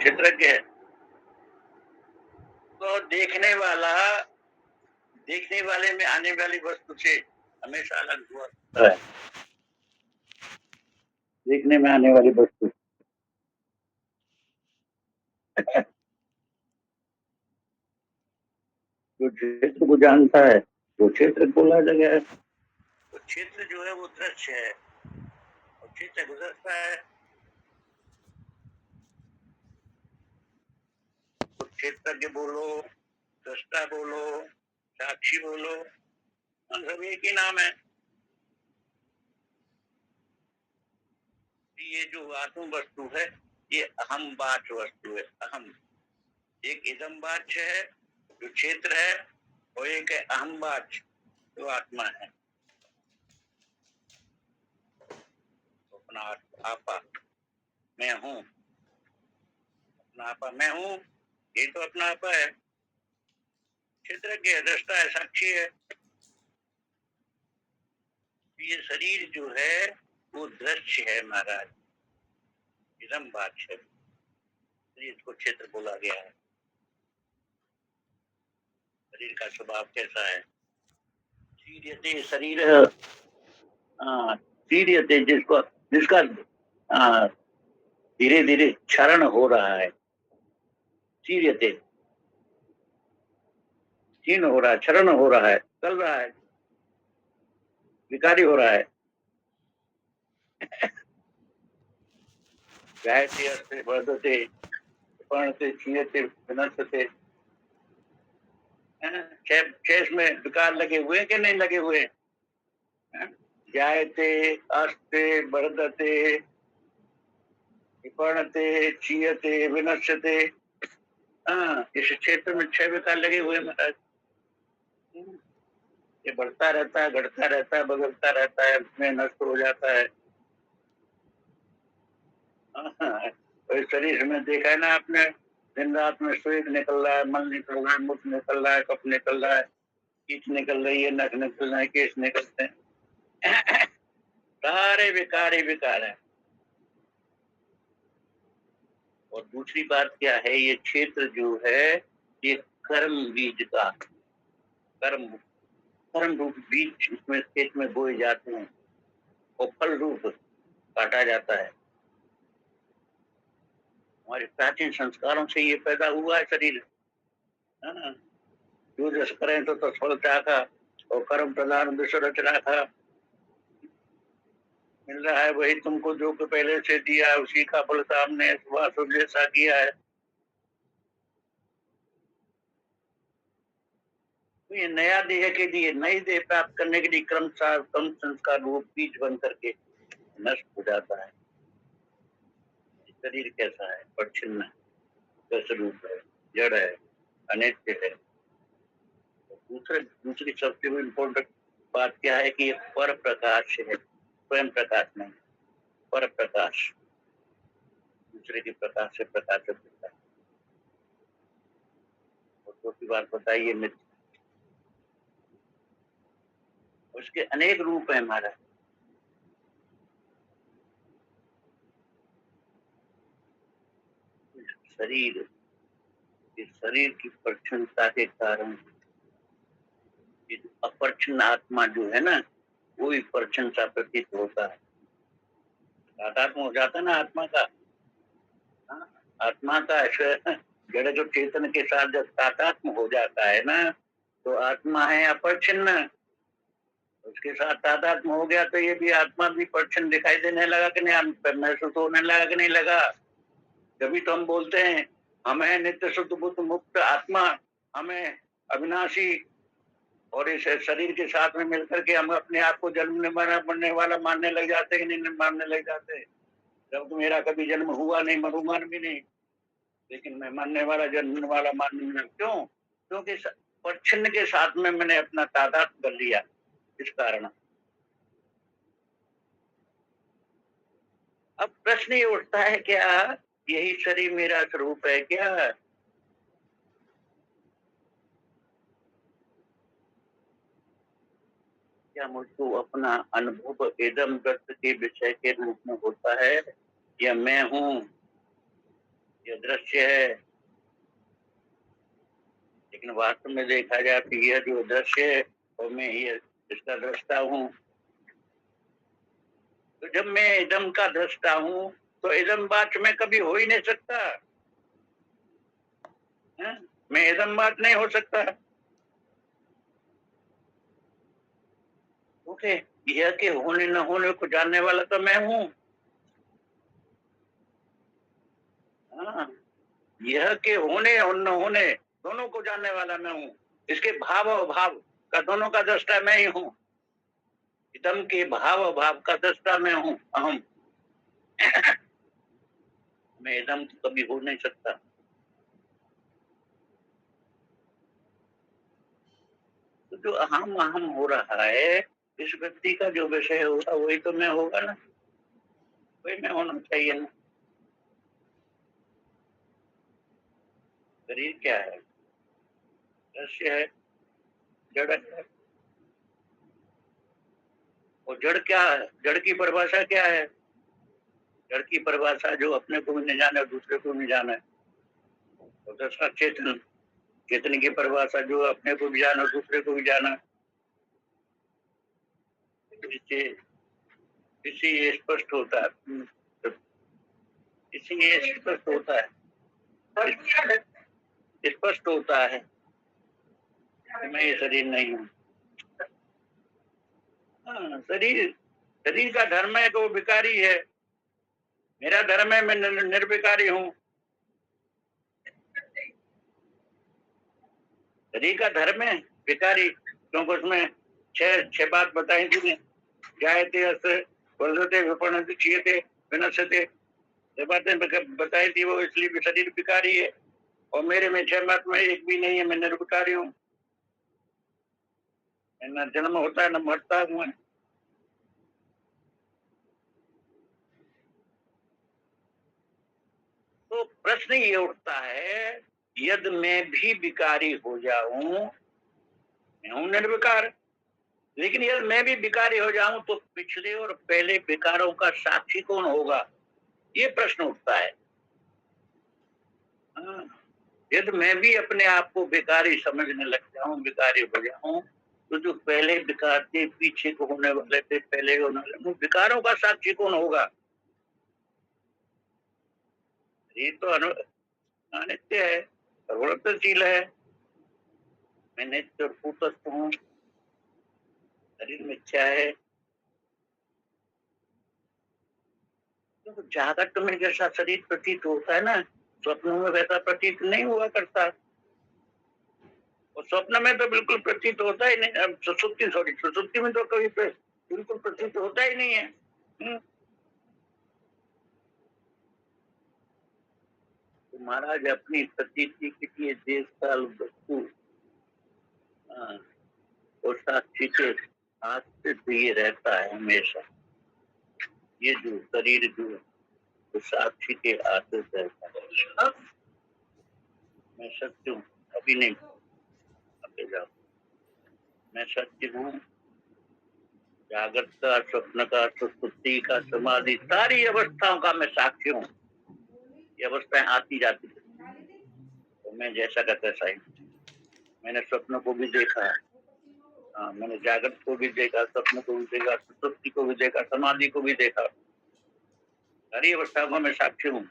क्षेत्रज्ञ है। तो देखने वाले में आने वाली वस्तु से हमेशा अलग हुआ है। देखने में आने वाली वस्तु जो क्षेत्र को जानता है वो क्षेत्र बोला जगह है। तो क्षेत्र जो है वो दृश्य है और क्षेत्र गुजरता है। तो क्षेत्रज्ञ बोलो, दृष्टा बोलो, साक्षी बोलो, सब एक ही नाम है। ये जो आत्म वस्तु है ये अहम वाच वस्तु है। अहम एक इदम वाच है जो क्षेत्र है और एक है अहम वाच जो आत्मा है। तो अपना आपा मैं हूँ, अपना आपा मैं हूँ, ये तो अपना आपा है। क्षेत्रज्ञ है, दृष्टा है, साक्षी है। ये शरीर जो है वो दृश्य है महाराज, इदम वाच है। इसको क्षेत्र बोला गया है। शरीर का स्वभाव कैसा है? शीर्यते शरीर, शीर्यते जिसको जिसका धीरे धीरे क्षरण हो रहा है। शीर्यते क्षीण हो रहा है, क्षरण हो रहा है, चल रहा है, विकारी हो रहा है। गायते अस्ते वर्धते पर्णते क्षीयते विनश्यते। शेष में विकार लगे हुए कि नहीं लगे हुए? जायते अस्ते वर्धते पर्णते क्षीयते विनश्यते। इस क्षेत्र में 6 विकार लगे हुए महाराज। ये बढ़ता रहता है, घटता रहता है, बदलता रहता है, में नष्ट हो जाता है। तो इस शरीर में देखा है ना आपने, दिन रात में स्वेद निकल रहा है, मल निकल रहा है, मुख निकल रहा है, कफ निकल रहा है, कीच निकल रही है, नख निकल रहा है, केस निकलते हैं। सारे विकार ही विकार है। और दूसरी बात क्या है, ये क्षेत्र जो है ये कर्म बीज का कर्म कर्म रूप बीज इसमें खेत में बोए जाते हैं और फल रूप काटा जाता है। हमारे प्राचीन संस्कारों से ये पैदा हुआ है शरीर। जो जस करें तो फल चाखा और कर्म प्रधान विश्व रच राखा। मिल रहा है वही तुमको जो कि पहले से दिया है, उसी का फल सामने वासुदेव जैसा किया है। तो ये नया देह के लिए, नई देह प्राप्त करने के लिए क्रम संस्कार रूप बीज बन करके नष्ट हो जाता है। शरीर कैसा है? परिच्छिन्न रूप है, जड़ है, अनित्य है। दूसरी सबसे इम्पोर्टेंट बात क्या है कि ये पर प्रकाश है, स्वयं प्रकाश नहीं, पर प्रकाश, दूसरे के प्रकाश से प्रकाशित होता है। और दूसरी बात बताइए मित्र, उसके अनेक रूप है हमारा। शरीर, इस शरीर की परिच्छिन्नता के कारण अपरिच्छिन्न आत्मा जो है ना, वो भी परिच्छिन्न सा प्रतीत होता है। तादात्म्य हो जाता है ना आत्मा का। आत्मा का जड़ जो चेतन के साथ जब तादात्म्य हो जाता है ना, तो आत्मा है अपरिच्छिन्न। उसके साथ तादात्म्य हो गया तो ये भी आत्मा भी परिच्छिन्न दिखाई देने लगा कि नहीं, महसूस होने लगा कि नहीं लगा। तभी तो हम बोलते हैं हम है नित्य शुद्ध बुद्ध मुक्त आत्मा, हमें अविनाशी। और इस शरीर के साथ में मिलकर के हम अपने आप को जन्मने मरने वाला मानने लग जाते हैं कि नहीं मानने लग जाते। जब तो मेरा कभी जन्म हुआ नहीं, मरूंगा भी नहीं, लेकिन मैं मरने वाला जन्मने वाला मानने लग। क्यों? क्योंकि परिच्छिन्न के साथ में मैंने अपना तादाद कर लिया, इस कारण। अब प्रश्न ये उठता है, क्या यही शरीर मेरा स्वरूप है क्या? क्या मुझको अपना अनुभव इदम वृत्त के विषय के रूप में होता है, या मैं हूँ ये दृश्य है, लेकिन वास्तव में देखा जाए तो यह जो दृश्य है और मैं ये इसका दृष्टा हूँ। तो जब मैं इदम का दृष्टा हूँ तो इदम बात में कभी हो ही नहीं सकता है? मैं इदम बात नहीं हो सकता। ओके, यह के होने न होने को जानने वाला तो मैं हूँ। हाँ, यह के होने और न होने दोनों को जानने वाला मैं हूँ। इसके भाव और भाव का दोनों का दृष्टा मैं ही हूँ। इदम के भाव और भाव का दृष्टा मैं हूँ, अहम। मैं इदम तो कभी हो नहीं सकता। तो जो अहम अहम हो रहा है, इस व्यक्ति का जो विषय होगा वही तो मैं होगा ना, वही मैं होना चाहिए ना। शरीर क्या है? दृश्य है, जड़ है। और जड़ क्या है? जड़ की परिभाषा क्या है? जड़ की परिभाषा जो अपने को भी नहीं जाने और दूसरे को भी जाने। और दूसरा चेतन, चेतन की परिभाषा जो अपने को भी जाना और दूसरे को भी जाना। इसी ये स्पष्ट होता है, इसी ये स्पष्ट होता है, स्पष्ट होता है कि मैं ये शरीर नहीं हूँ। हाँ, शरीर शरीर का धर्म है तो वो विकारी है। मेरा धर्म है मैं निर्विकारी हूँ। शरीर का धर्म है विकारी, क्योंकि उसमें छह बात बताई थी। जायते अस्य वर्धते विपणते क्षीयते विनश्यते, ये बातें बताई थी। वो इसलिए भी शरीर विकारी है। और मेरे में छह बात में एक भी नहीं है, मैं निर्विकारी हूँ। न जन्म होता है न मरता हूँ। तो प्रश्न ये उठता है, यदि मैं भी विकारी हो जाऊं, मैं हूं निर्विकार, लेकिन यदि मैं भी विकारी हो जाऊं तो पिछले और पहले विकारों का साक्षी कौन होगा? ये प्रश्न उठता है। हाँ, यदि मैं भी अपने आप को विकारी समझने लग जाऊं, विकारी हो जाऊं, तो जो पहले विकार थे, पीछे को होने वाले थे, पहले होने वाले, विकारों का साक्षी कौन होगा? ये तो अनित्य है, परिवर्तनशील है। मैं नित्य और कूटस्थ हूँ। शरीर मिथ्या है। तो जागृत में जैसा शरीर प्रतीत होता है ना, स्वप्नों में वैसा प्रतीत नहीं हुआ करता। और स्वप्न में तो बिल्कुल प्रतीत होता ही नहीं। सुसुप्ति में तो कभी बिल्कुल प्रतीत होता ही नहीं है। तो महाराज अपनी प्रतीति के लिए देश काल वस्तु और साक्षी के हाथ से दिए रहता है हमेशा। ये जो शरीर जो तो साक्षी के हाथ से रहता है। मैं सत्य हूँ, अभी नहीं, अभी जाओ। मैं सत्य हूँ। जागृत का, स्वप्न का, सुसुप्ति का, समाधि, सारी अवस्थाओं का मैं साक्षी हूँ। ये अवस्थाएं आती जाती है, तो मैं जैसा का तैसा ही। मैंने स्वप्न को भी देखा है, हाँ, मैंने जागृत को भी देखा, स्वप्न को भी देखा, सुसुप्ति को भी देखा, समाधि को भी देखा। सारी अवस्थाओं का मैं साक्षी हूँ।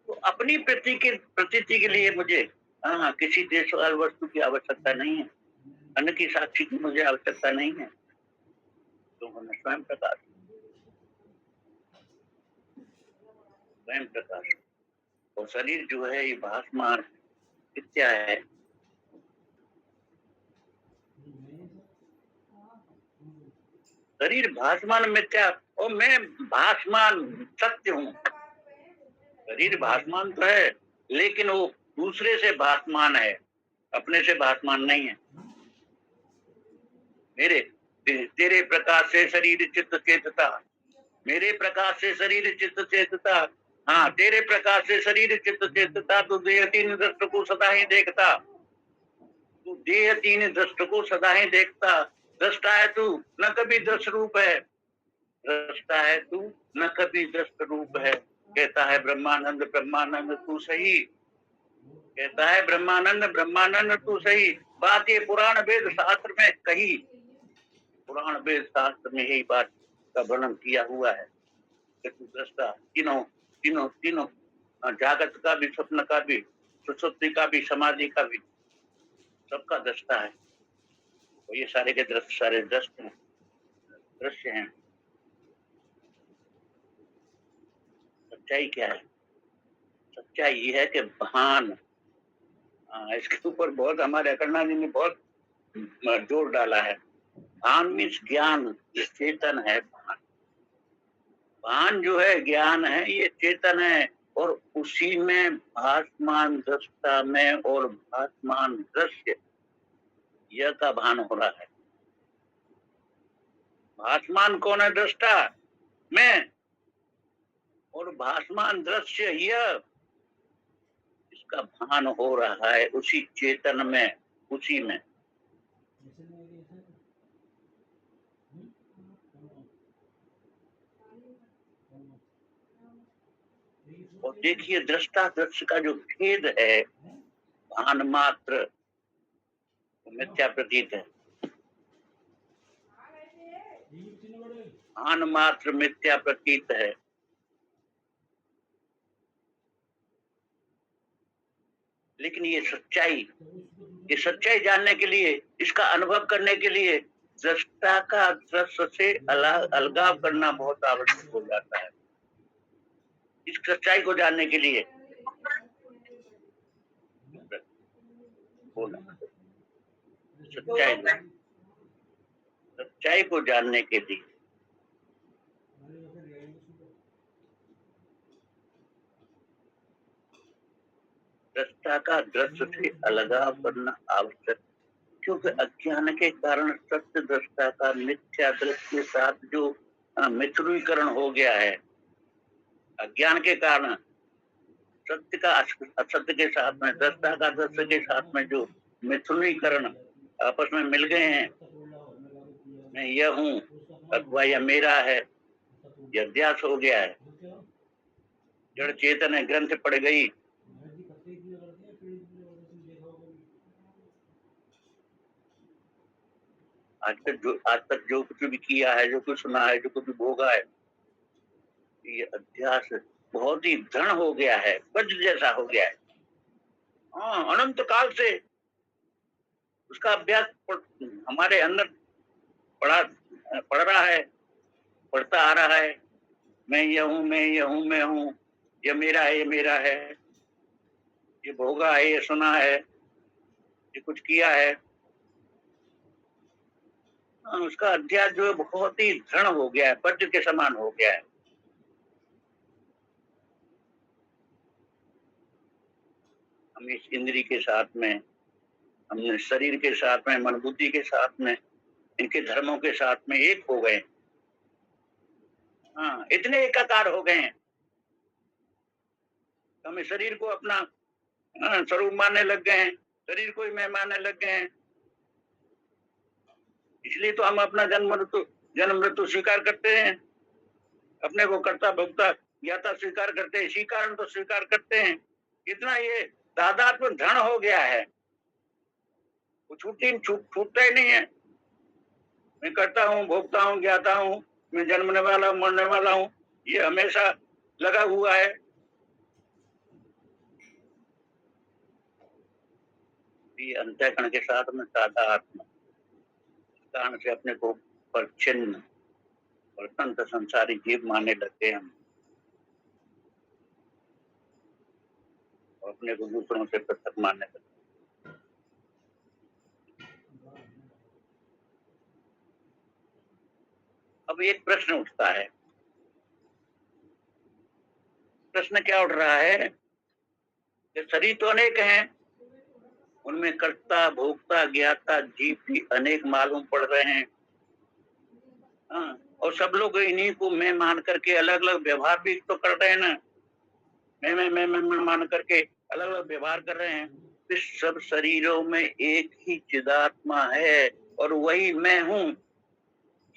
तो अपनी प्रतीति के लिए मुझे किसी देशवाल वस्तु की आवश्यकता नहीं है, अन्य की साक्षी की मुझे आवश्यकता नहीं है। तो मैं स्वयं प्रकाश, स्वयं प्रकाश। और शरीर जो है ये भासमान मिथ्या है। शरीर भासमान मिथ्या और मैं भासमान सत्य हूँ। शरीर भासमान तो है, लेकिन वो दूसरे से भासमान है, अपने से भासमान नहीं है। मेरे तेरे प्रकाश से शरीर चित्त चेतता, मेरे प्रकाश से शरीर चित्त चेतता। हाँ, तेरे प्रकाश से शरीर चित्त चेतता। तो देह तीन दृष्ट को सदा ही देखता, तू देह तीन दृष्ट को सदा ही देखता। दृष्टा है तू, न कभी दृष्ट रूप है। दृष्टा है तू, न कभी दृष्ट रूप है। कहता है ब्रह्मानंद ब्रह्मानंद तू सही, कहता है ब्रह्मानंद ब्रह्मानंद तू सही। बात ये पुराण वेद शास्त्र में कही, पुराण वेद शास्त्र में यही बात का वर्णन किया हुआ है कि तू दृष्टा तीनों तीनों तीनों जागत का भी, स्वप्न का भी, सुषुप्ति का भी, समाधि का भी, सबका दृष्टा है। तो ये सारे के दृश्य, सारे दृश्य हैं, दृश्य हैं। सच्चाई क्या है? सच्चाई ये है कि भान, इसके ऊपर बहुत हमारे अकर्णा जी ने बहुत जोर डाला है। भान मीन्स ज्ञान, ये चेतन है। भान, भान जो है ज्ञान है, ये चेतन है। और उसी में भासमान दृष्टा में और भासमान दृश्य यह का भान हो रहा है। भासमान कौन है? दृष्टा में, और भासमान दृश्य यह, इसका भान हो रहा है उसी चेतन में, उसी में। और देखिए दृष्टा दृश्य का जो भेद है, भान मात्र मिथ्या प्रतीत है, भान मात्र मिथ्या प्रतीत है। लेकिन ये सच्चाई जानने के लिए, इसका अनुभव करने के लिए दृष्टा का दृश्य से अलगाव करना बहुत आवश्यक हो जाता है। इस सच्चाई को जानने के लिए सच्चाई को जानने के लिए दृष्टा का दृश्य से अलगाव करना आवश्यक, क्योंकि अज्ञान के कारण सत्य दृष्टा का मिथ्या दृश्य के साथ जो मिथुरीकरण हो गया है, अज्ञान के कारण सत्य का असत्य के साथ में, दृष्टा का दृश्य के साथ में जो मिथुनीकरण आपस में मिल गए हैं, मैं यह हूँ अथवा यह मेरा है, यह अध्यास हो गया है, जड़ चेतन है, ग्रंथ पड़ गई। आज तक जो कुछ भी किया है, जो कुछ सुना है, जो कुछ भोगा है, ये अध्यास बहुत ही दृढ़ हो गया है, वज्र जैसा हो गया है। अनंत काल से उसका अभ्यास हमारे अंदर पड़ रहा है, पढ़ता आ रहा है। मैं यह हूँ, मैं यह हूँ, मैं हूँ, यह मेरा है, ये मेरा है, ये भोगा है, ये सुना है, ये कुछ किया है। उसका अध्यास जो है बहुत ही दृढ़ हो गया है, वज्र के समान हो गया है। हम इस इंद्री के साथ में, हमने शरीर के साथ में, मन बुद्धि के साथ में, इनके धर्मों के साथ में एक हो गए। इतने एकाकार हो गए हैं, हमें शरीर को अपना स्वरूप मानने लग गए हैं, शरीर को ही मैं मानने लग गए हैं। इसलिए तो हम अपना जन्म मृत्यु स्वीकार करते हैं, अपने को कर्ता भोक्ता ज्ञाता स्वीकार करते हैं, इसी कारण तो स्वीकार करते हैं। इतना ये तादात्म्य दृढ़ हो गया है, वो छूटता ही नहीं है। मैं करता हूँ, भोगता हूँ, ज्ञाता हूँ, मैं जन्मने वाला, मरने वाला हूँ, ये हमेशा लगा हुआ है। ये अंतःकरण के साथ में तादात्म्य, कारण से अपने को परिच्छिन्न और संत संसारी जीव मानने लगते हम, और अपने को दूसरों से पृथक मानने लगते। अब एक प्रश्न उठता है, प्रश्न क्या उठ रहा है कि शरीर तो अनेक हैं, उनमें कर्ता भोक्ता ज्ञाता जीव भी अनेक मालूम पड़ रहे हैं। और सब लोग इन्हीं को मैं मान करके अलग अलग व्यवहार भी तो कर रहे हैं ना, मैं मान करके अलग अलग व्यवहार कर रहे हैं। इस सब शरीरों में एक ही चिदात्मा है और वही मैं हूँ,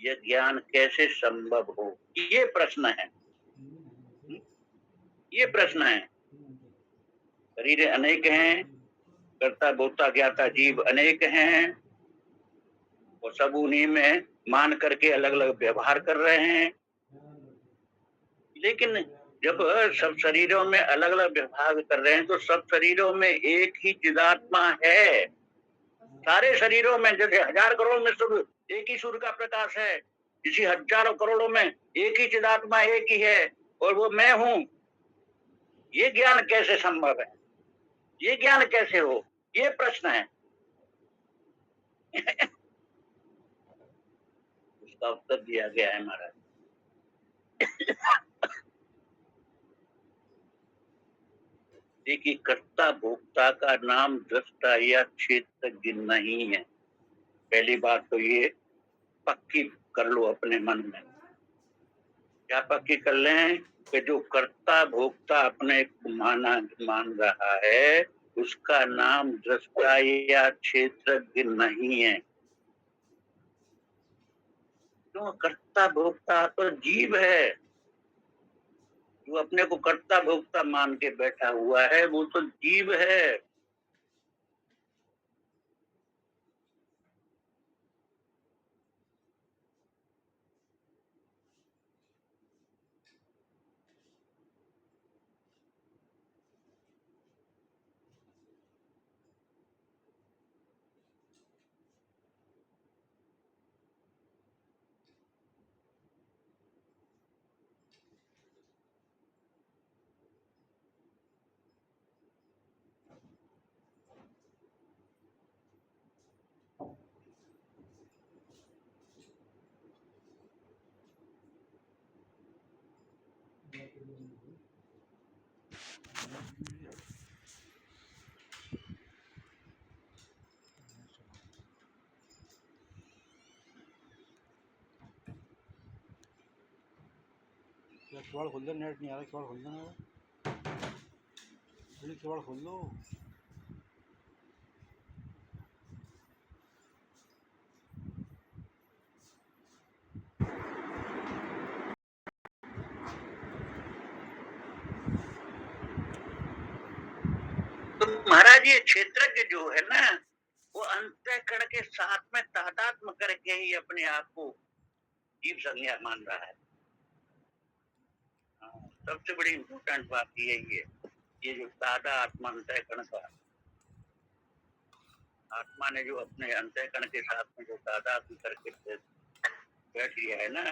यह ज्ञान कैसे संभव हो, ये प्रश्न है। ये प्रश्न है। शरीर अनेक हैं, कर्ता भोक्ता ज्ञाता जीव अनेक हैं, और सब उन्हीं में मान करके अलग अलग व्यवहार कर रहे हैं। लेकिन जब सब शरीरों में अलग अलग व्यवहार कर रहे हैं तो सब शरीरों में एक ही चिदात्मा है। सारे शरीरों में जैसे 1000 करोड़ में सूर्य, एक ही सूर्य का प्रकाश है, इसी हजारों करोड़ों में एक ही चिदात्मा एक ही है, और वो मैं हूं। ये ज्ञान कैसे संभव है, ये ज्ञान कैसे हो, ये प्रश्न है। उसका उत्तर दिया गया है महाराज। देखिए, कर्ता भोक्ता का नाम दृष्टा या क्षेत्रज्ञ नहीं है। पहली बात तो ये पक्की कर लो अपने मन में। क्या पक्की कर लें कि जो कर्ता भोक्ता अपने मान रहा है उसका नाम दृष्टा या क्षेत्रज्ञ नहीं है। क्यों? कर्ता भोक्ता तो जीव है। जो अपने को कर्ता भोक्ता मान के बैठा हुआ है वो तो जीव है। किवाड़ खोल दो, नेट नहीं आ रहा, किवाड़ खोल दो ना, किवाड़ खोल दो। तो महाराज ये क्षेत्रज्ञ जो है ना वो अंतःकरण के साथ में तादात्म्य करके ही अपने आप को जीव संज्ञा मान रहा है। सबसे बड़ी इम्पोर्टेंट बात यही है, ये जो तादात्म्य अंतःकरण का, आत्मा ने जो अपने अंतःकरण के साथ में जो तादात्म्य करके बैठ लिया है ना,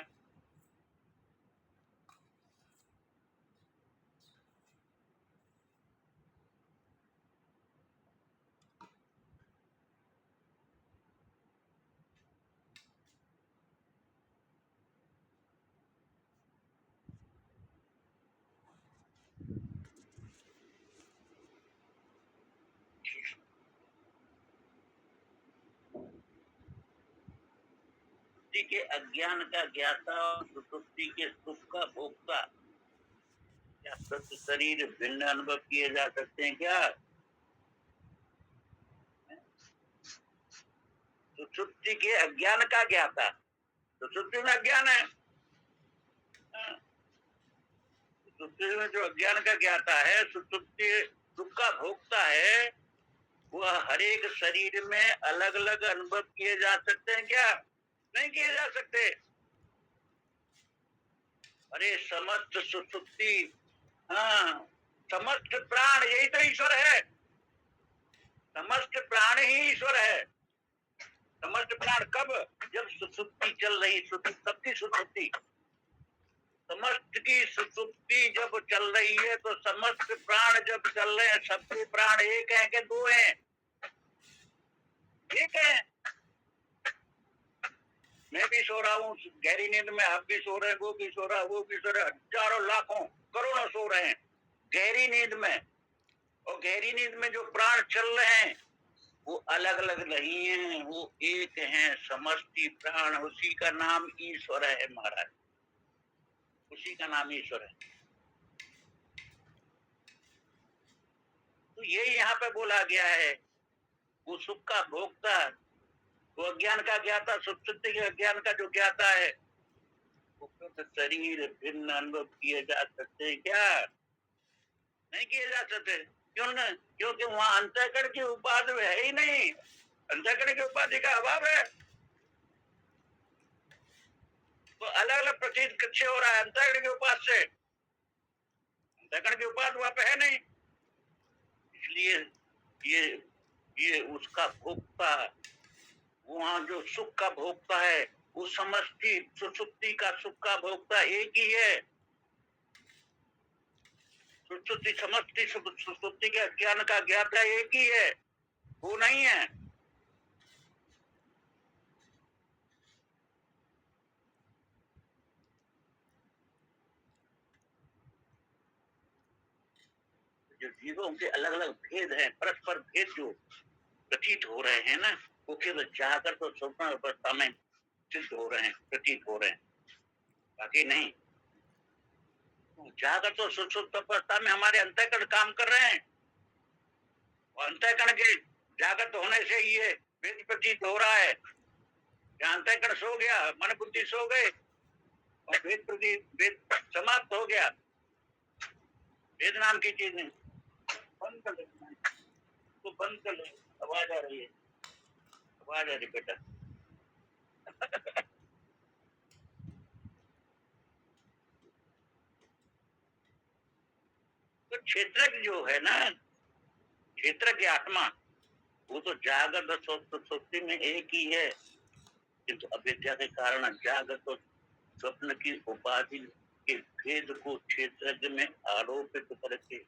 सुषुप्ति के अज्ञान का ज्ञाता और सुषुप्ति के सुख का भोक्ता, क्या सत्य शरीर भिन्न अनुभव किए जा सकते हैं क्या? सुषुप्ति के अज्ञान का ज्ञाता, सुषुप्ति में अज्ञान है, सुषुप्ति में जो अज्ञान का ज्ञाता है, सुषुप्ति सुख का भोक्ता है, वह हर एक शरीर में अलग अलग अनुभव किए जा सकते हैं क्या? नहीं किए जा सकते। अरे समस्त सुषुप्ति, हाँ, समस्त प्राण यही तो ईश्वर है। समस्त प्राण ही ईश्वर है। समस्त प्राण कब? जब सुषुप्ति चल रही, सबकी सुषुप्ति, समस्त की सुषुप्ति जब चल रही है तो समस्त प्राण जब चल रहे हैं, सबके प्राण एक है कि दो हैं? एक है। मैं भी सो रहा हूँ गहरी नींद में, आप भी सो रहे हैं, वो भी सो रहा है, वो भी सो रहा है, हजारों लाखों करोड़ों सो रहे हैं गहरी नींद में। और गहरी नींद में जो प्राण चल रहे हैं वो अलग अलग नहीं है, वो एक है, समष्टि प्राण। उसी का नाम ईश्वर है महाराज, उसी का नाम ईश्वर है। तो ये यहाँ पे बोला गया है, वो सुख का भोक्ता वो अज्ञान का ज्ञाता, सुषुप्ति के अज्ञान का जो ज्ञाता है, वो तो शरीर भिन्न अनुभव किए जा सकते हैं क्या? नहीं किए जा सकते। क्यों न? क्योंकि वहां अंतःकरण की उपाधि है ही नहीं, अंतःकरण की उपाधि का अभाव है। तो अलग अलग प्रतीत किससे हो रहा है? अंतःकरण के उपाध से। अंतःकरण की उपाध वहां पे है नहीं, इसलिए ये उसका भोक्ता, वहां जो सुख का भोक्ता है, वो समष्टि सुषुप्ति का सुख का भोक्ता एक ही है। सुषुप्ति समष्टि सुषुप्ति के अज्ञान का ज्ञाता एक ही है, वो नहीं है। जो जीवों के अलग अलग भेद हैं, परस्पर भेद जो प्रतीत हो रहे हैं ना, वो केवल जागृत और स्वप्न अवस्था में सिद्ध हो रहे हैं, प्रतीत हो रहे हैं, बाकी नहीं। जागृत और सुषुप्त अवस्था में हमारे अंतःकरण काम कर रहे हैं, और अंतःकरण के जागृत होने से ये भेद प्रतीत हो रहा है। जहाँ अंतःकरण सो गया, मन बुद्धि सो गए, और भेद प्रतीत, भेद समाप्त हो गया, भेद नाम की चीज नहीं। बंद कर दे, तो बंद कर ले, आवाज आ रही है, आवाज आ रही बेटा। तो क्षेत्रज्ञ जो है ना, क्षेत्रज्ञ आत्मा, वो तो जागृत और सुषुप्ति में एक ही है, किंतु अविद्या के कारण जागृत और स्वप्न की उपाधि के भेद को क्षेत्रज्ञ में आरोपित करके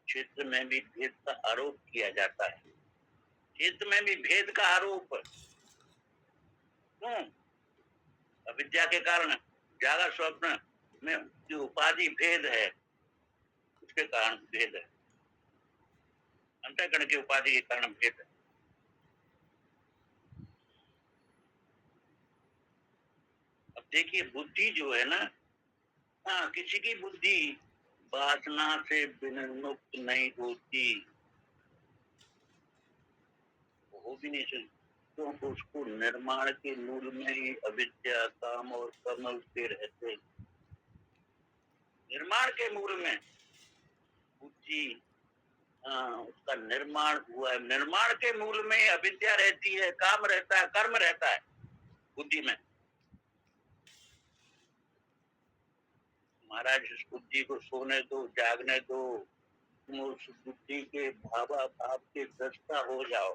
क्षेत्र में भी भेद का आरोप किया जाता है। क्षेत्र में भी भेद का आरोप क्यों? अविद्या के कारण जागृत स्वप्न में जो उपाधि भेद है, उसके कारण भेद है, अंतःकरण की उपाधि के कारण भेद है। अब देखिए, बुद्धि जो है ना, हाँ, किसी की बुद्धि वासना से विमुक्त नहीं होती, वो भी नहीं सकती, क्योंकि उसको निर्माण के मूल में ही अविद्या, काम और कर्म उसके रहते। निर्माण के मूल में बुद्धि, उसका निर्माण हुआ है, निर्माण के मूल में अविद्या रहती है, काम रहता है, कर्म रहता है बुद्धि में। महाराज, इस बुद्धि को सोने दो, जागने दो, तुम उस बुद्धि के भावाभाव के दृष्टा हो जाओ,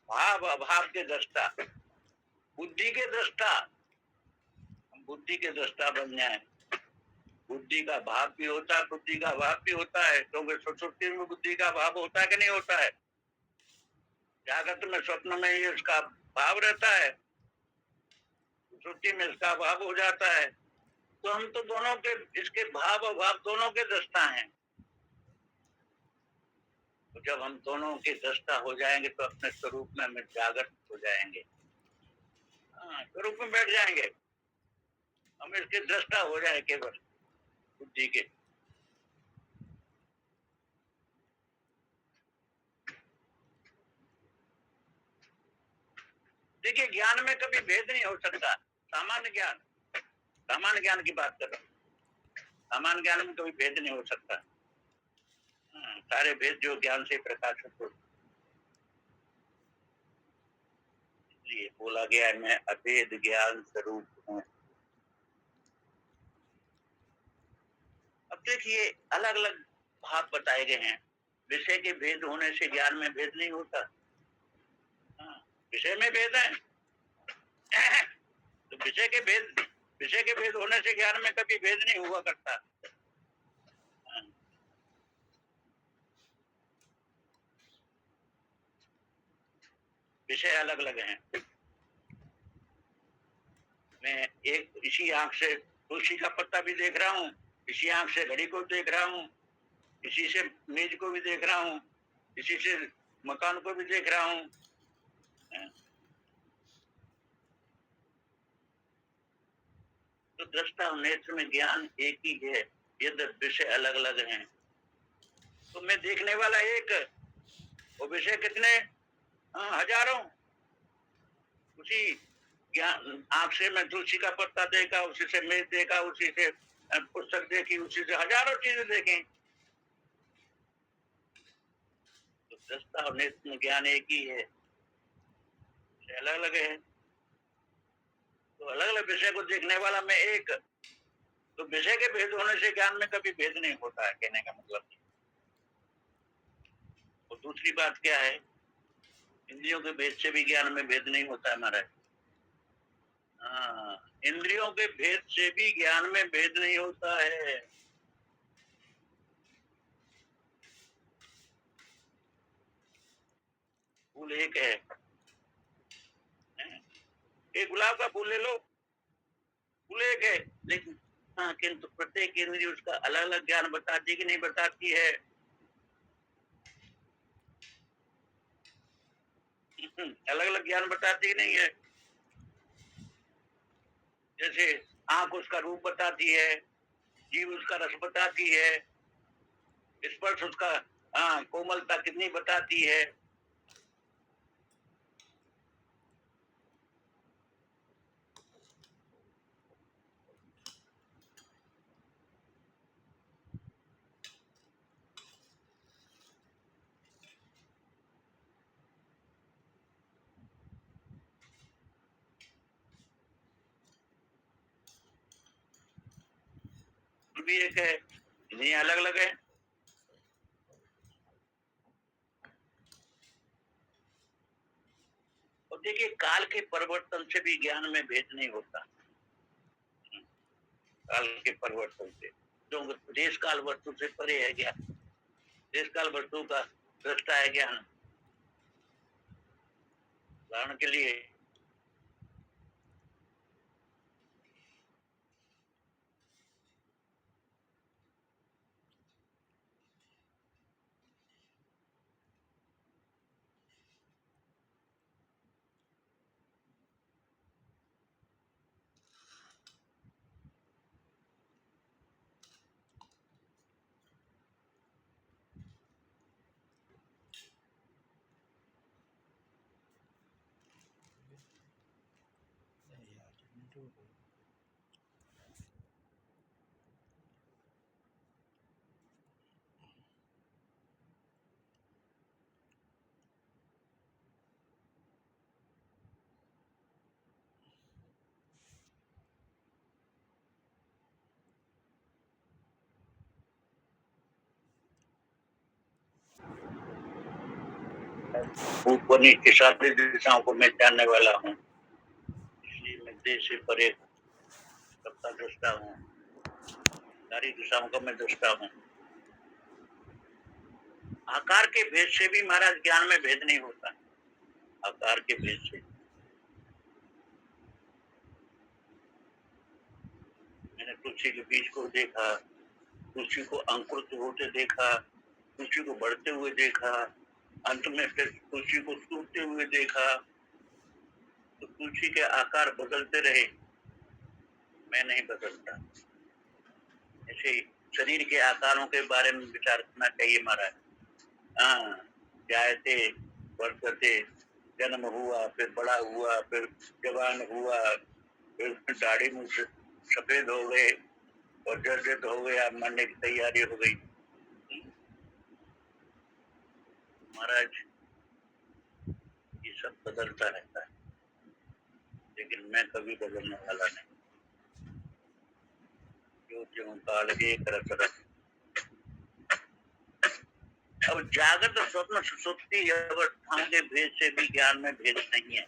भाव अभाव के दृष्टा, बुद्धि के दृष्टा, हम बुद्धि के दृष्टा बन जाए। बुद्धि का भाव भी होता है, बुद्धि का भाव भी होता है, क्योंकि सुषुप्ति में बुद्धि का भाव होता है कि नहीं होता है? जागृत में स्वप्न में ही इसका भाव रहता है, सुषुप्ति में इसका भाव हो जाता है। तो हम तो दोनों के, इसके भाव और भाव दोनों के दृष्टा हैं। तो जब हम दोनों के दृष्टा हो जाएंगे तो अपने स्वरूप में हम जागृत हो जाएंगे, स्वरूप में बैठ जाएंगे, हम इसके दृष्टा हो जाए केवल बुद्धि के। देखिए, ज्ञान में कभी भेद नहीं हो सकता, सामान्य ज्ञान, सामान्य ज्ञान की बात कर रहा हूँ, सामान्य ज्ञान में कभी भेद नहीं हो सकता। सारे भेद जो ज्ञान से प्रकाशित हो, इसलिए बोला गया है, मैं अभेद ज्ञान स्वरूप हूँ। अब देखिए, अलग अलग भाव बताए गए हैं। विषय के भेद होने से ज्ञान में भेद नहीं होता, विषय में भेद है। तो विषय के भेद होने से ज्ञान में कभी भेद नहीं हुआ करता। विषय अलग अलग हैं। मैं एक इसी आंख से तुलसी का पत्ता भी देख रहा हूँ, इसी आंख से घड़ी को देख रहा हूँ, इसी से मेज को भी देख रहा हूँ, इसी से मकान को भी देख रहा हूँ। तो दृष्टा और नेत्र में ज्ञान एक ही है, यदि विषय अलग अलग हैं। तो मैं देखने वाला एक, वो विषय कितने? हजारों। उसी ज्ञान आंख से मैं तुलसी का पत्ता देखा, उसी से मेज देखा, उसी से पुस्तक देखी, उसी से हजारों चीजें देखें। तो दृष्टा और नेत्र ज्ञान एक ही है, अलग अलग है। तो अलग अलग विषय को देखने वाला मैं एक, तो विषय के भेद होने से ज्ञान में कभी भेद नहीं होता है, कहने का मतलब। और दूसरी बात क्या है, इंद्रियों के भेद से भी ज्ञान में भेद नहीं होता है महाराज। हाँ, इंद्रियों के भेद से भी ज्ञान में भेद नहीं होता है। फूल एक है, एक गुलाब का फूल ले लो, फूल एक है, लेकिन हाँ, किंतु प्रत्येक इंद्रिय उसका अलग अलग ज्ञान बताती कि नहीं बताती है। अलग अलग ज्ञान बताती कि नहीं है। जैसे आंख उसका रूप बताती है, जीभ उसका रस बताती है, स्पर्श उसका कोमलता कितनी बताती है। भी एक है, नहीं अलग अलग है। और देखिए, काल के परिवर्तन से भी ज्ञान में भेद नहीं होता। काल के परिवर्तन से, क्योंकि देश काल वस्तु से परे है ज्ञान। देश काल वस्तु का दृष्टा है ज्ञान। उदाहरण के लिए ऊपर नीचे सारी दिशाओं को मैं जानने वाला हूँ, इसलिए मैं देश से परे सबका दृष्टा हूँ, सारी दिशाओं का मैं दृष्टा हूँ। आकार के भेद से भी महाराज ज्ञान में भेद नहीं होता। आकार के भेद से मैंने तुलसी के बीज को देखा, तुलसी को अंकुरित होते देखा, तुलसी को बढ़ते हुए देखा, अंत में फिर तुलसी को सूखते हुए देखा। तो तुलसी के आकार बदलते रहे, मैं नहीं बदलता। ऐसे शरीर के आकारों के बारे में विचार करना चाहिए महाराज। हाँ, जायते वर्षते, जन्म हुआ, फिर बड़ा हुआ, फिर जवान हुआ, फिर दाढ़ी मुझ सफेद हो गए और जर्जर हो गया, मरने की तैयारी हो गई। महाराज, ये सब बदलता रहता है, लेकिन मैं कभी बदलने वाला नहीं। जो त्यों काल एक रस रस। अब जागृत स्वप्न सुसुप्ति अवस्थाओं के भेद से भी ज्ञान में भेद नहीं है।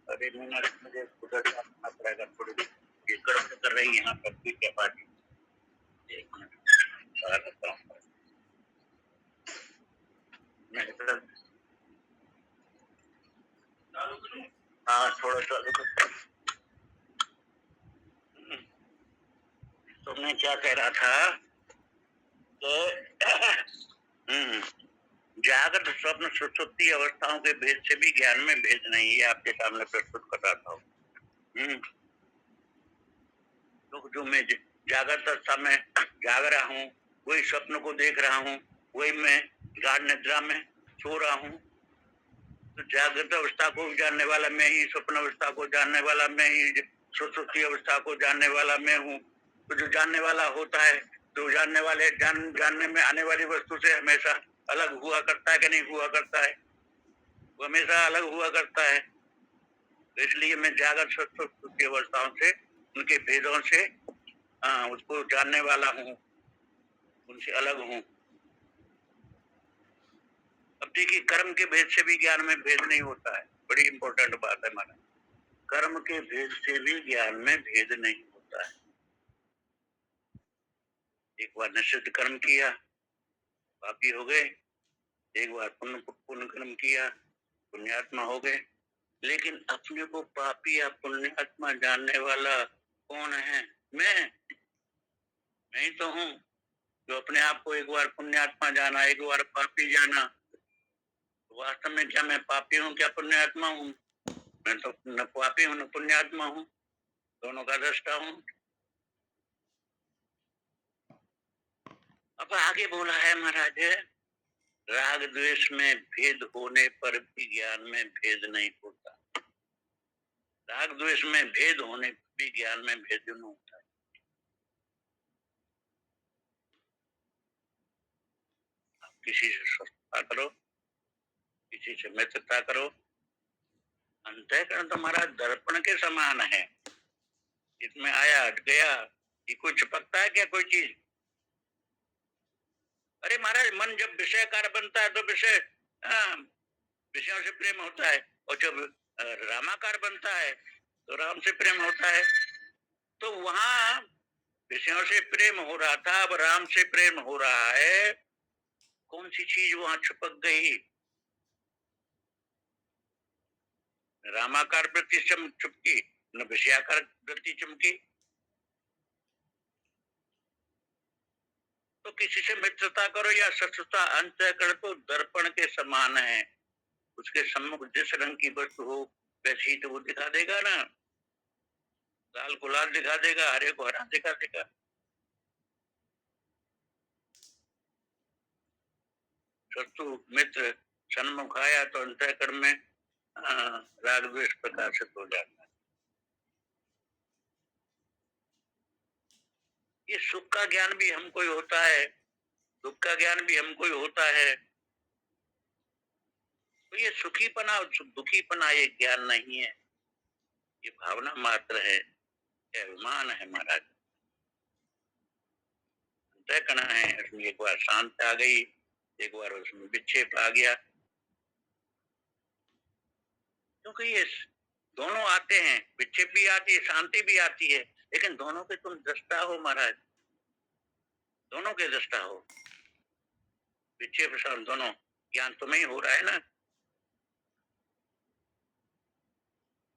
अरे मिनट, मुझे उधर जाना पड़ेगा, थोड़ी गड़बड़ कर रही है यहाँ पर भी क्या बात। एक मिनट बताता हूँ मैं। हाँ, थोड़ा चालू कर। तो मैं क्या कह रहा था कि जागृत स्वप्न सुसुप्ति अवस्थाओं के भेद से भी ज्ञान में भेद नहीं है, आपके सामने प्रस्तुत कर रहा था। तो जो मैं जागृत अवस्था में जाग रहा हूँ, वही स्वप्न को देख रहा हूँ, वही मैं गाढ़ निद्रा में सो रहा हूँ। तो जागृत अवस्था को जानने वाला मैं ही, स्वप्न अवस्था को जानने वाला मैं ही, सुषुप्ति अवस्था को जानने वाला मैं हूँ। तो जो जानने वाला होता है, तो जानने वाले जानने में आने वाली वस्तु से हमेशा अलग हुआ करता है कि नहीं हुआ करता है? वो हमेशा अलग हुआ करता है। तो इसलिए मैं जागृत सुषुप्ति अवस्थाओं से, उनके भेदों से उसको जानने वाला हूँ, उनसे अलग हूँ। अब देखिए, कर्म के भेद से भी ज्ञान में भेद नहीं होता है। बड़ी इंपॉर्टेंट बात है हमारा। कर्म के भेद से भी ज्ञान में भेद नहीं होता है। एक बार निषिद्ध कर्म किया, पापी हो गए। एक बार पुण्य कर्म किया, पुण्यात्मा हो गए। लेकिन अपने को पापी या पुण्यात्मा जानने वाला कौन है? मैं ही तो हूँ, जो अपने आप को एक बार पुण्यात्मा जाना, एक बार पापी जाना। वास्तव में क्या मैं पापी हूँ, क्या पुण्यात्मा हूँ? मैं तो न पापी हूँ न पुण्यात्मा हूँ, दोनों का दृष्टा हूँ। अब आगे बोला है महाराज, राग द्वेष में भेद होने पर भी ज्ञान में भेद नहीं होता। राग द्वेष में भेद होने पर भी ज्ञान में भेद नहीं होता है। आप किसी से शत्रुता करो, किसी से मित्रता करो, अंतःकरण तुम्हारा दर्पण के समान है। इसमें आया हट गया, ये कोई चिपकता है क्या कोई चीज? अरे महाराज, मन जब विषयकार बनता है तो विषयों से प्रेम होता है, और जब रामाकार बनता है तो राम से प्रेम होता है। तो वहां विषयों से प्रेम हो रहा था, अब राम से प्रेम हो रहा है। कौन सी चीज वहां छुपक गई? रामाकार वृत्ति चुपकी, न विषयाकार वृत्ति चमकी। तो किसी से मित्रता करो या शत्रुता, अंतःकरण तो दर्पण के समान है। उसके सम्मुख जिस रंग की वस्तु हो वैसी तो वो दिखा देगा ना। लाल को लाल दिखा देगा, हरे को हरा दिखा देगा। शत्रु मित्र सन्मुख आया तो अंतःकरण में राग द्वेष प्रकाशित हो जाता है। ये सुख का ज्ञान भी हमको ही होता है, दुख का ज्ञान भी हमको ही होता है। तो ये सुखीपना और दुखीपना ये ज्ञान नहीं है, ये भावना मात्र है, ये अभिमान है महाराज। अंतःकरण है, उसमें एक बार शांत आ गई, एक बार उसमें विक्षेप आ गया। क्योंकि ये दोनों आते हैं, विक्षेप भी आती है, शांति भी आती है, लेकिन दोनों के तुम दृष्टा हो महाराज, दोनों के दृष्टा हो। विक्षेप शांत दोनों ज्ञान तुम्हें ही हो रहा है ना।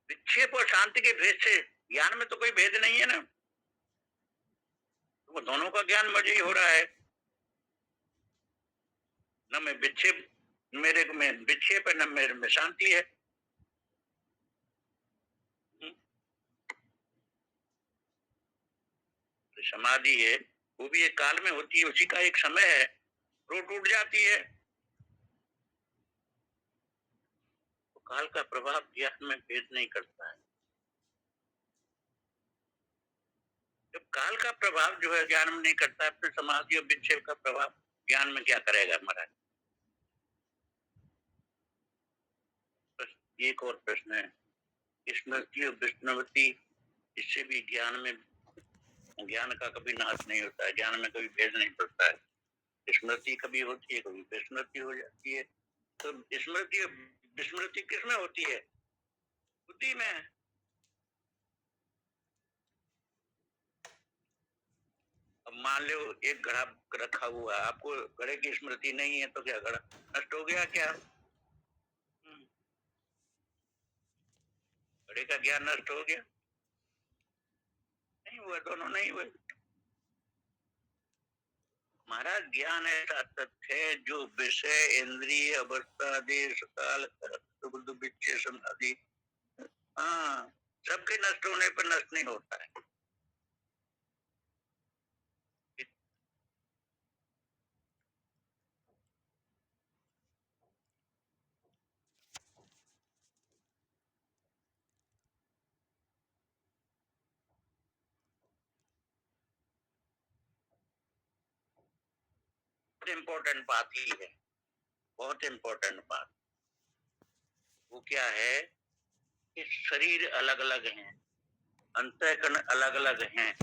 विक्षेप और शांति के भेद से ज्ञान में तो कोई भेद नहीं है ना, तो दोनों का ज्ञान मुझे ही हो रहा है। न मैं विक्षेप, मेरे में विक्षेप है, न मेरे में शांति है। तो समाधि है, वो भी एक काल में होती है, उसी का एक समय है, वो टूट जाती है। तो काल का प्रभाव ज्ञान में भेद नहीं करता है। जब काल का प्रभाव जो है ज्ञान में नहीं करता है, फिर समाधि और विक्षेप का प्रभाव ज्ञान में क्या करेगा महाराज? बस एक और प्रश्न है, स्मृति और विष्णुवती, इससे भी ज्ञान में, ज्ञान का कभी नाश नहीं होता है, ज्ञान में कभी भेद नहीं पड़ता है। स्मृति कभी होती है, कभी विस्मृति हो जाती है। तो स्मृति और विस्मृति किसमें होती है? बुद्धि में। अब मान लो एक घड़ा रखा हुआ, आपको घड़े की स्मृति नहीं है, तो क्या घड़ा नष्ट हो गया क्या? घड़े का ज्ञान नष्ट हो गया? नहीं हुआ, दोनों नहीं हुए। हमारा ज्ञान ऐसा तथ्य है जो विषय, इंद्रिय, अवस्था, देश, काल, विच्छेषण आदि, हाँ, सबके नष्ट होने पर नष्ट नहीं होता है। इम्पोर्टेंट बात ही है, बहुत इम्पोर्टेंट बात। वो क्या है कि शरीर अलग अलग हैं, अंतःकरण अलग अलग हैं।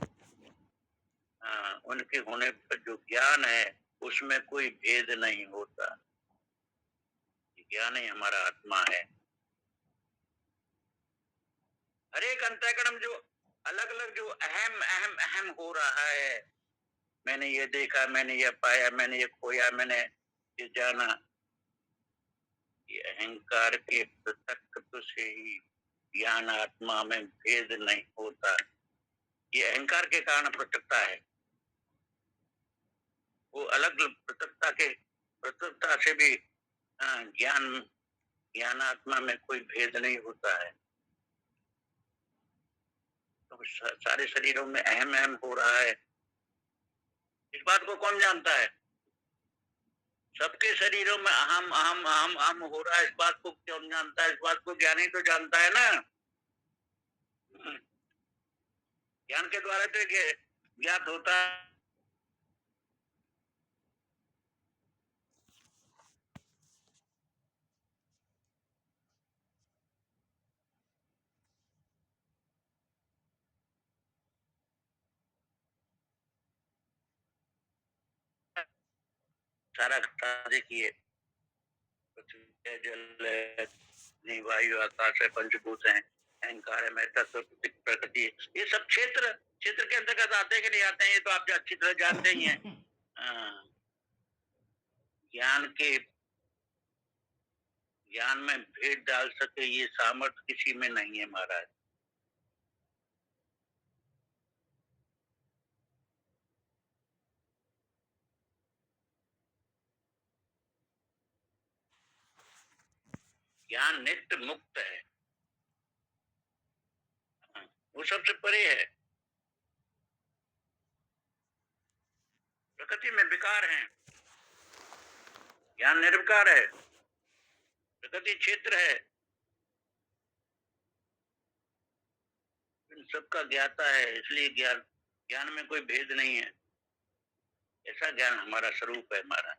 उनके होने पर जो ज्ञान है उसमें कोई भेद नहीं होता। ज्ञान ही हमारा आत्मा है। हर एक अंतःकरण जो अलग अलग जो अहम अहम अहम हो रहा है, मैंने ये देखा, मैंने ये पाया, मैंने ये खोया, मैंने ये जाना, ये अहंकार के पृथकत्व से ही ज्ञान आत्मा में भेद नहीं होता। ये अहंकार के कारण पृथकता है। वो अलग पृथकता से भी ज्ञान ज्ञान आत्मा में कोई भेद नहीं होता है। तो सारे शरीरों में अहम अहम हो रहा है, इस बात को कौन जानता है? सबके शरीरों में अहम अहम अहम अहम हो रहा है, इस बात को कौन जानता है? इस बात को ज्ञानी तो जानता है ना। ज्ञान के द्वारा तो ज्ञात होता है। सारा देखिए, पृथ्वी है, जल है, अग्नि, वायु, आकाश है, पंचभूत है, अहंकार है, मैं तत्व, प्रकृति, ये सब क्षेत्र क्षेत्र के अंतर्गत आते हैं कि नहीं आते हैं, ये तो आप अच्छी तरह जानते ही हैं। ज्ञान में भेद डाल सके ये सामर्थ्य किसी में नहीं है महाराज। ज्ञान नित्य मुक्त है, वो सबसे परे है। प्रकृति में विकार है, ज्ञान निर्विकार है। प्रकृति क्षेत्र है, इन सबका ज्ञाता है, इसलिए ज्ञान में कोई भेद नहीं है। ऐसा ज्ञान हमारा स्वरूप है हमारा।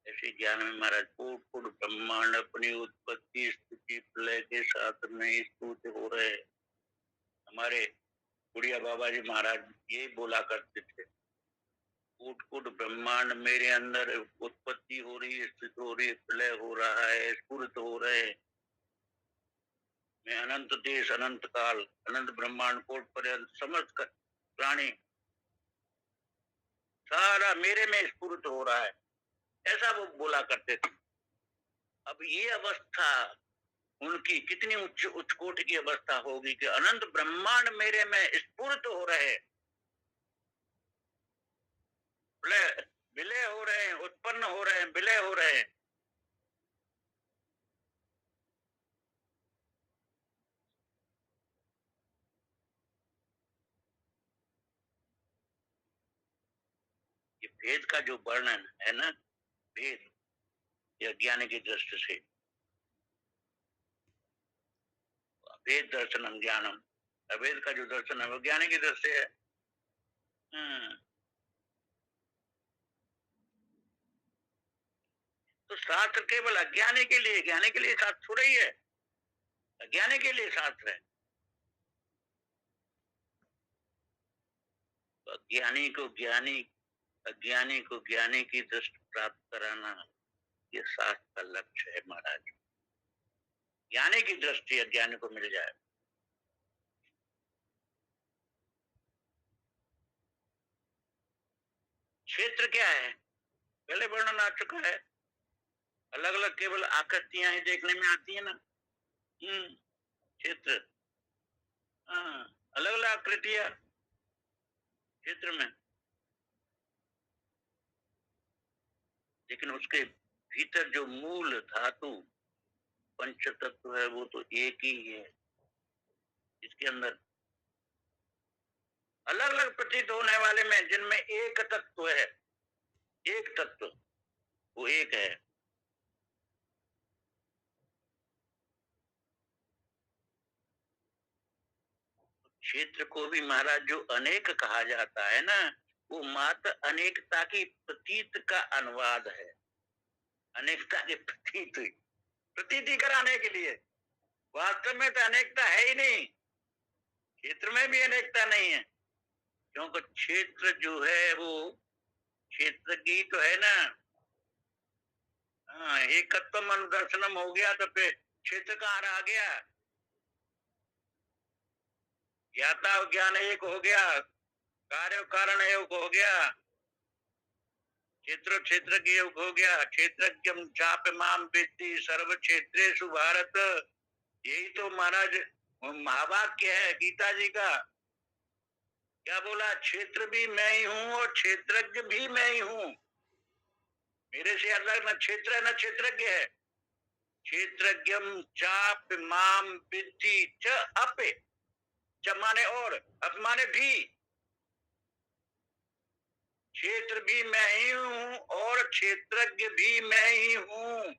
ऐसे ज्ञान में महाराज कोट ब्रह्मांड अपनी उत्पत्ति स्थिति प्रलय के साथ में स्तुत हो रहे। हमारे बुढ़िया बाबा जी महाराज ये बोला करते थे, कूट ब्रह्मांड मेरे अंदर उत्पत्ति हो रही है, स्थित हो रही है, प्रलय हो रहा है, स्फुरित हो रहे। मैं अनंत देश, अनंत काल, अनंत ब्रह्मांड कोट पर्यंत समस्त प्राणी सारा मेरे में स्फुरित हो रहा है, ऐसा वो बोला करते थे। अब ये अवस्था उनकी कितनी उच्च कोटि की अवस्था होगी कि अनंत ब्रह्मांड मेरे में स्फुरित हो रहे, विलय हो रहे हैं, उत्पन्न हो रहे हैं, विलय हो रहे हैं। ये भेद का जो वर्णन है ना, भेद ये ज्ञान की दृष्टि से, भेद दर्शनम ज्ञानम, अभेद का जो दर्शन है वो ज्ञान की दृष्टि है। तो शास्त्र केवल अज्ञानी के लिए, ज्ञानी के लिए शास्त्र थोड़ा ही है, अज्ञानी के लिए शास्त्र है। तो अज्ञानी को ज्ञानी की दृष्टि प्राप्त कराना, ये शास्त्र का लक्ष्य है महाराज। ज्ञानी की दृष्टि अज्ञानी को मिल जाए। क्षेत्र क्या है, पहले वर्णन आ चुका है। अलग अलग केवल आकृतियां ही देखने में आती है ना। क्षेत्र, अलग अलग आकृतियां क्षेत्र में, लेकिन उसके भीतर जो मूल धातु पंच तत्व है वो तो एक ही है। इसके अंदर अलग अलग प्रतीत होने वाले में जिनमें एक तत्व है, एक तत्व वो एक है। क्षेत्र को भी महाराज जो अनेक कहा जाता है ना, वो मात्र अनेकता की प्रतीत का अनुवाद है। अनेकता की प्रतीति कराने के लिए। वास्तव में तो अनेकता है ही नहीं, क्षेत्र में भी अनेकता नहीं है। क्योंकि क्षेत्र जो है वो क्षेत्र की तो है ना, हाँ, एकत्वम अनुदर्शनम हो गया तो फिर क्षेत्र कहाँ रह गया। ज्ञाता और ज्ञान एक हो गया, कार्य और कारण एक हो गया, क्षेत्र क्षेत्र के योग हो गया। क्षेत्रज्ञम चापमाम विद्धि सर्व क्षेत्रेषु भारत, यही तो महाराज महावाक्य है गीता जी का। क्या बोला, क्षेत्र भी मैं ही हूँ और क्षेत्रज्ञ भी मैं ही हूँ। मेरे से अलग न क्षेत्र है न क्षेत्रज्ञ है। क्षेत्रज्ञम चाप माम विद्धि च अपे, च माने और, अप माने भी। क्षेत्र भी मैं ही हूँ और क्षेत्रज्ञ भी मैं ही हूँ।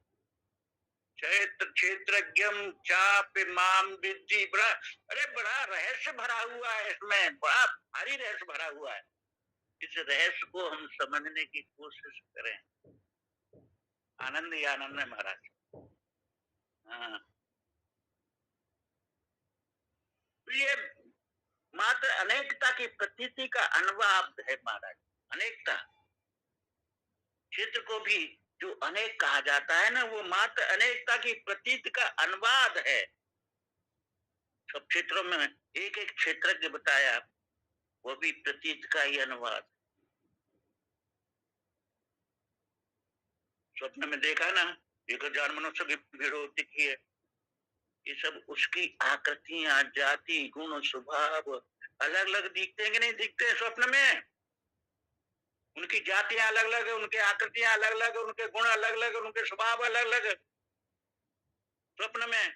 क्षेत्र क्षेत्रज्ञम चाप माम विद्धि, बड़ा, अरे बड़ा रहस्य भरा हुआ है इसमें, बड़ा भारी रहस्य भरा हुआ है। इस रहस्य को हम समझने की कोशिश करें। आनंद ही आनंद है महाराज। हाँ, तो ये मात्र अनेकता की प्रतीति का अनुवाद है महाराज। अनेकता, क्षेत्र को भी जो अनेक कहा जाता है ना, वो मात्र अनेकता की प्रतीति का अनुवाद है। सब क्षेत्रों में एक एक क्षेत्रज्ञ बताया, वो भी प्रतीत का ही अनुवाद। स्वप्न में देखा ना, 1000 मनुष्य की भीड़ दिखी है। ये सब उसकी आकृतियां, जाति, गुण, स्वभाव अलग अलग दिखते हैं कि नहीं दिखते हैं स्वप्न में। उनकी जातियां अलग अलग है, उनकी आकृतियां अलग अलग है, उनके गुण अलग अलग है, उनके स्वभाव अलग अलग है स्वप्न में।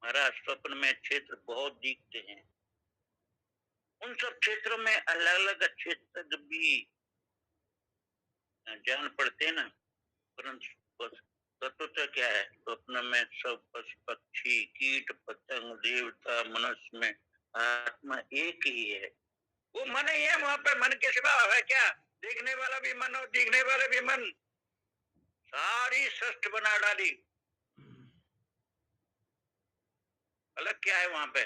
महाराज स्वप्न में क्षेत्र बहुत दिखते हैं। उन सब क्षेत्रों में अलग अलग क्षेत्र भी जान पड़ते हैं ना, परंतु तत्वतः क्या है, स्वप्न में सब पशु पक्षी कीट पतंग देवता मनुष्य में आत्मा एक ही है। वो मन ही है, वहां पर मन के सिवा है क्या। देखने वाला भी मन और दिखने वाला भी मन, सारी सृष्टि बना डाली। अलग क्या है वहां पे,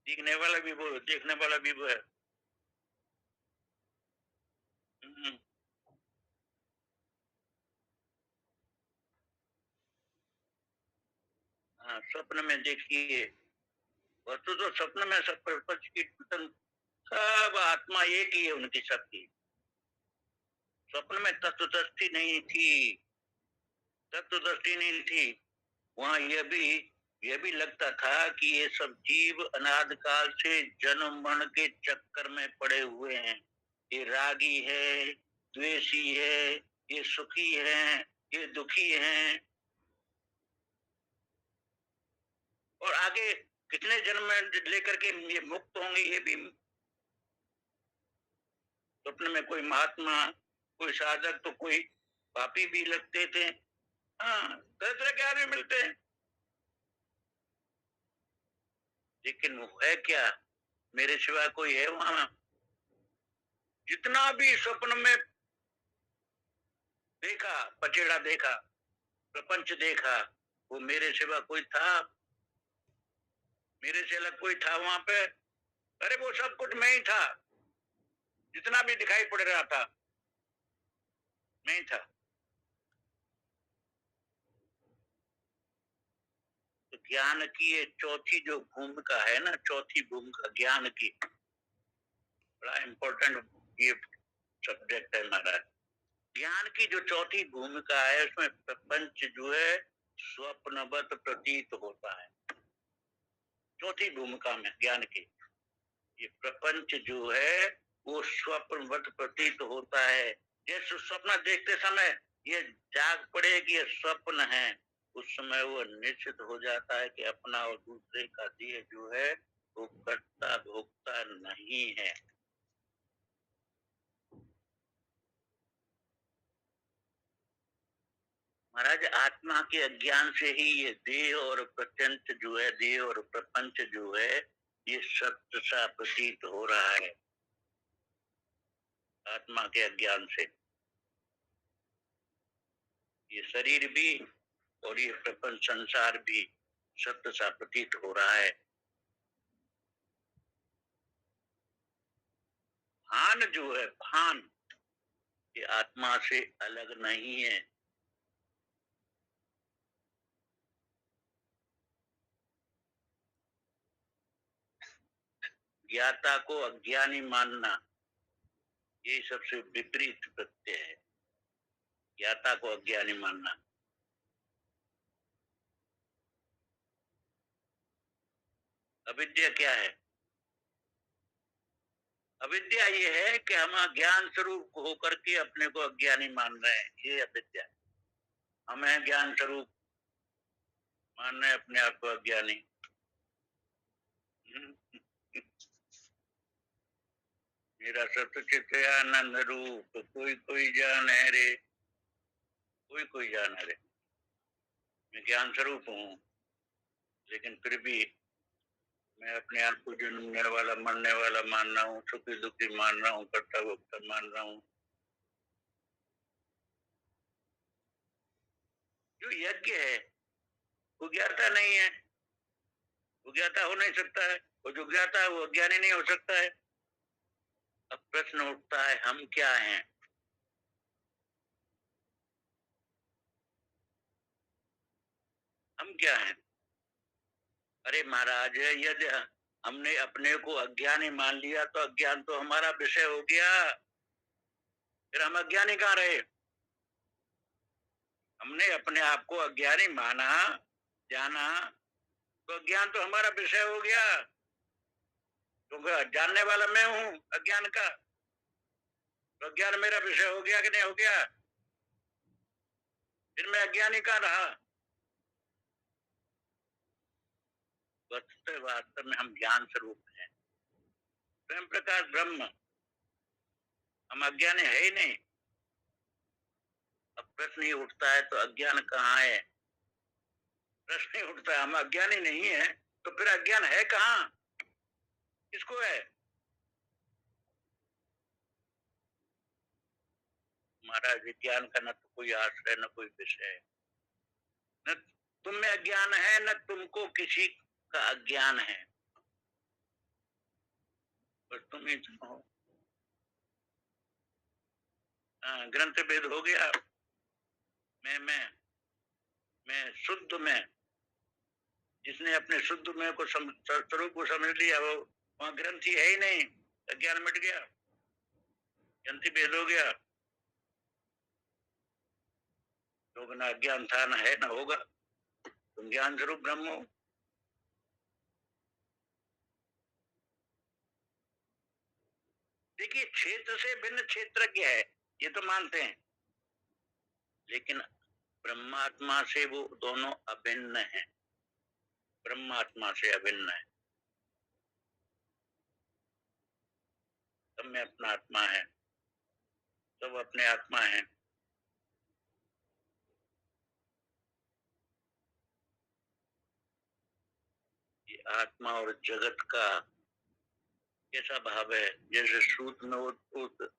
दिखने वाला भी वो, देखने वाला भी वो है। हाँ, स्वप्न में देखिए, वस्तु तो स्वप्न में सब पशु कीट पतंग सब आत्मा एक ही है उनकी सबकी। स्वप्न में तत्वदृष्टि नहीं थी, तत्वदृष्टि नहीं थी। वहां यह भी लगता था कि ये सब जीव अनाद काल से जन्म मरण के चक्कर में पड़े हुए हैं। ये रागी है, द्वेषी है, ये सुखी है, ये दुखी हैं। और आगे कितने जन्म में लेकर के ये मुक्त होंगे, ये भी। स्वप्न में कोई महात्मा, कोई साधक तो कोई पापी भी लगते थे। हाँ, तरह तरह के आदमी मिलते हैं, लेकिन वो है क्या, मेरे सिवा कोई है वहां। जितना भी स्वप्न में देखा, पचेड़ा देखा, प्रपंच देखा, वो मेरे सिवा कोई था, मेरे से अलग कोई था वहां पे। अरे वो सब कुछ मैं ही था, जितना भी दिखाई पड़ रहा था मैं ही था। तो ज्ञान की ये चौथी जो भूमिका है ना, चौथी भूमिका ज्ञान की, बड़ा इम्पोर्टेंट ये सब्जेक्ट है हमारा। ज्ञान की जो चौथी भूमिका है, उसमें प्रपंच जो है स्वप्नवत प्रतीत होता है। चौथी भूमिका में ज्ञान की, ये प्रपंच जो है वो स्वप्नवत प्रतीत होता है। जैसे स्वप्न देखते समय ये जाग पड़े कि ये स्वप्न है, उस समय वो निश्चित हो जाता है कि अपना और दूसरे का देह जो है वो कर्ता भोक्ता नहीं है। महाराज आत्मा के अज्ञान से ही ये देह और प्रपंच जो है, देह और प्रपंच जो है, ये सत्य सा प्रतीत हो रहा है। आत्मा के अज्ञान से ये शरीर भी और ये प्रपंच संसार भी सत्य सा प्रतीत हो रहा है। भान जो है, भान, ये आत्मा से अलग नहीं है। ज्ञाता को अज्ञानी मानना, ये सबसे विपरीत प्रत्यय है। ज्ञाता को अज्ञानी मानना। अविद्या क्या है? अविद्या ये है कि हम अज्ञान स्वरूप होकर के अपने को अज्ञानी मान रहे हैं, ये अविद्या। हम हैं ज्ञान स्वरूप, मान रहे हैं अपने आप को अज्ञानी। मेरा सतचित आनंद रूप कोई कोई जान है रे, कोई कोई जान है रे। मैं ज्ञान स्वरूप हूँ, लेकिन फिर भी मैं अपने आप को जन्मने वाला, मरने वाला मान रहा हूँ, सुखी दुखी मान रहा हूँ, कर्ता भोक्ता मान रहा हूँ। जो यज्ञ है वो ज्ञाता नहीं है, वो ज्ञाता हो नहीं सकता है, और जो ज्ञाता है वो अज्ञानी नहीं हो सकता है। अब प्रश्न उठता है, हम क्या हैं? हम क्या हैं? अरे महाराज, यदि हमने अपने को अज्ञानी मान लिया तो अज्ञान तो हमारा विषय हो गया, फिर हम अज्ञानी कहाँ रहे? हमने अपने आप को अज्ञानी माना, जाना, तो अज्ञान तो हमारा विषय हो गया, क्योंकि जानने वाला मैं हूँ अज्ञान का, तो अज्ञान मेरा विषय हो गया कि नहीं हो गया? फिर मैं अज्ञानी कहाँ रहा? वास्तव में हम ज्ञान स्वरूप हैं, स्वयं प्रकाश ब्रह्म। हम अज्ञानी है ही नहीं। अब प्रश्न ही उठता है, तो अज्ञान कहाँ है? प्रश्न ही उठता है, हम अज्ञानी नहीं है तो फिर अज्ञान है कहाँ? किसको है? महाराज, विज्ञान का न तो कोई आश्रय, न कोई विषय है, न तुम में अज्ञान है, न तुमको किसी का अज्ञान है, बस तुम ही तुम हो। ग्रंथ भेद हो गया। मैं शुद्ध में, जिसने अपने शुद्ध में को स्वरूप को समझ लिया, वो वहां ग्रंथि है ही नहीं, अज्ञान मिट गया, ग्रंथि भेद हो गया। तो ना अज्ञान था, ना है, ना होगा, तुम ज्ञान स्वरूप ब्रह्म हो। देखिए, क्षेत्र से भिन्न क्षेत्रज्ञ है, ये तो मानते हैं, लेकिन ब्रह्मात्मा से वो दोनों अभिन्न है। ब्रह्मात्मा से अभिन्न है। सब में अपना आत्मा है, सब अपने आत्मा है। ये आत्मा और जगत का कैसा भाव है? जैसे सूत में ओतप्रोत,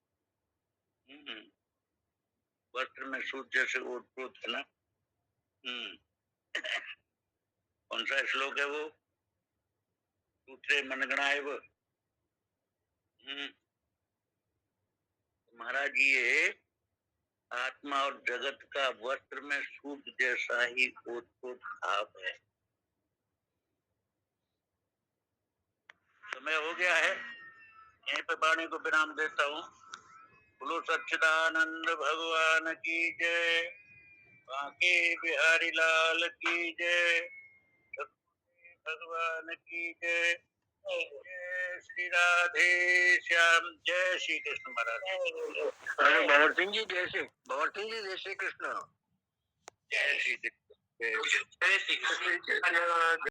वस्त्र में सूत जैसे ओतप्रोत है ना। कौन सा श्लोक है वो? सूत्रे मनगणाय वो। महाराज, ये आत्मा और जगत का वस्त्र में सूत जैसा ही ओतप्रोत भाव है। समय हो गया है, यहीं पे वाणी को विराम देता हूँ। बोलो सच्चिदानंद भगवान की जय, बांके बिहारी लाल की जय, भगवान की जय। जय श्री राधे श्याम। जय श्री कृष्ण महाराज। भंवर सिंह जी जय श्री, भंवर सिंह जी जय श्री कृष्ण। जय श्री कृष्ण। जय श्री कृष्ण।